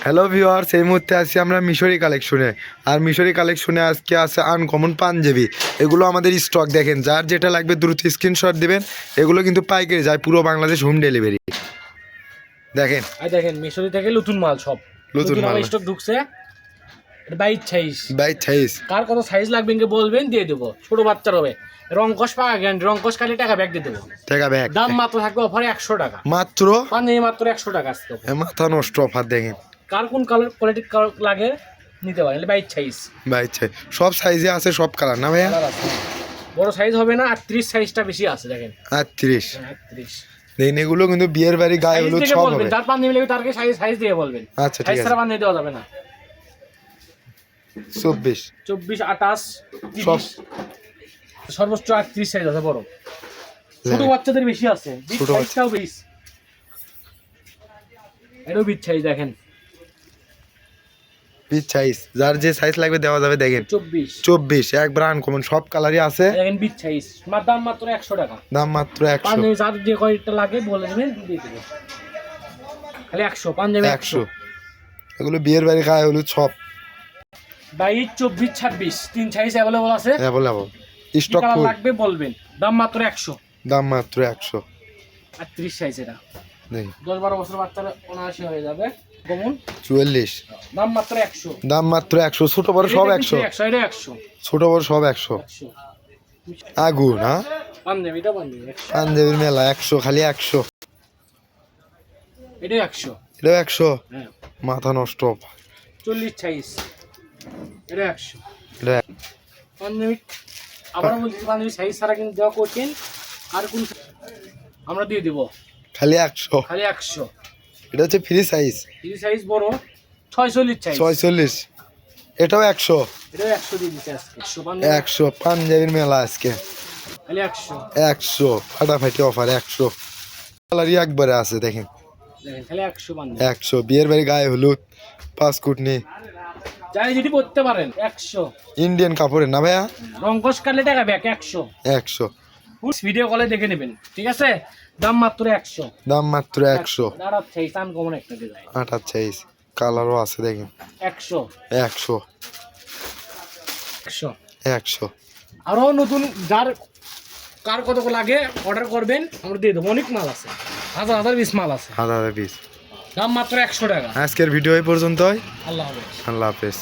Hello viewers, এই মুহূর্তে আছি আমরা মিশরি কালেকশনে। আর মিশরি কালেকশনে আজকে আছে আনকমন পাঞ্জাবি। এগুলো আমাদের স্টক দেখেন, যার যেটা লাগবে দ্রুত স্ক্রিনশট দিবেন। এগুলো কিন্তু পাইকারি যায় পুরো বাংলাদেশ, হোম ডেলিভারি। দেখেন দেখেন মিশরি থেকে নতুন মাল, সব নতুন মাল স্টক ঢুকছে। এটা 22 22 কার কত সাইজ লাগবে ইনকে বলবেন, দিয়ে দেবো। ছোট বাচ্চার হবে, রং কস পাওয়া গ্যারান্টি, রং কস খালি টাকা ব্যাগ দিয়ে দেবো। টাকা ব্যাগ দাম মাত্র থাকবে অফারে 100 টাকা মাত্র। পাঞ্জাবি মাত্র 100 টাকা আসতে হবে। মাথা নষ্ট অফার দেখেন। কার কোন কালার কোয়ালিটি লাগে নিতে পারেন। 22 22 সব সাইজে আছে, সব কালার না ভাইয়া? কালার আছে, বড় সাইজ হবে না। 38 সাইজটা বেশি আছে দেখেন। 38 38 দেখেন, এগুলো কিন্তু বিয়ের বাড়ি গায়ে হলুদ সব হবে। যার পাঞ্জাবি লাগবে তারকে সাইজ দিয়ে বলবেন। আচ্ছা ঠিক সাইজ আছে। ছাড়া পাঞ্জাবি দেওয়া যাবে না। 24 24 28 সব 30 সর্বোচ্চ 38 সাইজ আছে বড়। ছোট বাচ্চাদের বেশি আছে, ছোট সাইজটাও বেশি। এটাও বিট সাইজ দেখেন, 20 সাইজ, যার যে সাইজ লাগবে দেওয়া যাবে। দেখেন 24 একবার আনকমন সব কালারই আছে। দেখেন বিট সাইজ, দাম মাত্র 100 টাকা। দাম মাত্র 100। পাঞ্জাবি যার যে কয়টা লাগে বলে দেবেন, দিয়ে দেবো। খালি 100 পাঞ্জাবি 100 এগুলো বিয়ের বাড়ি গায়ে হলুদ সব। 22 24 26 তিন সাইজ अवेलेबल আছে। অ্যাভেলেবল স্টক কালার ফুল। লাগবে বলবেন, দাম মাত্র 100। দাম মাত্র 100। 38 সাইজ, এটা দেখি 10 12 বছর বাচ্চারা অনায়াসে হয়ে যাবে। গমন 44 দাম মাত্র 100। দাম মাত্র 100। ছোট বড় সব 100। এটা 100 ছোট বড় সব 100। আগুন হ্যাঁ, পাঞ্জাবিটা পাঞ্জাবি 100। পাঞ্জাবির মেলা 100, খালি 100। এটা 100। এটা 100 হ্যাঁ। মাথা নষ্ট। 40 সাইজ, এটা 100। এটা পাঞ্জাবি আবার বলছি, পাঞ্জাবি সাইজ ছাড়া কিন্তু দেওয়া কঠিন। আর কোন আমরা দিয়ে দেব খালি 100। খালি 100। এটা হচ্ছে ফ্রি সাইজ। এই সাইজ বড় 46 সাইজ, 46 এটাও 100। এটা 100 দিয়ে দিতে আজকে। 100 100 পাঞ্জাবির মেলা আজকে খালি 100। 100 ফাটাফাটি অফার 100 কালারই একবারে আছে। দেখেন দেখেন খালি 100 পাঞ্জাবি। 100 বিয়ের বাড়ি গায়ে হলুদ 5 কুটনি যাই যদি পড়তে পারেন 100। ইন্ডিয়ান কাপড়ের না ভাইয়া? রংকশ কাটলে টাকা ব্যাক 100। 100 ভিডিও কলে দেখে নেবেন, ঠিক আছে? দাম মাত্র 100। দাম মাত্র 100। দাঁড়া চাই সান কমন একটা ডিজাইন 28 কালারও আছে। দেখেন 100 100 100। 100 আরো নতুন যার কার কত লাগে অর্ডার করবেন, আমরা দিয়ে দেবো। অনেক মাল আছে, হাজার হাজার পিস মাল আছে। হাজার পিস। দাম মাত্র 100 টাকা। আজকের ভিডিও এই পর্যন্তই। আল্লাহ হাফেজ। আল্লাহ হাফেজ।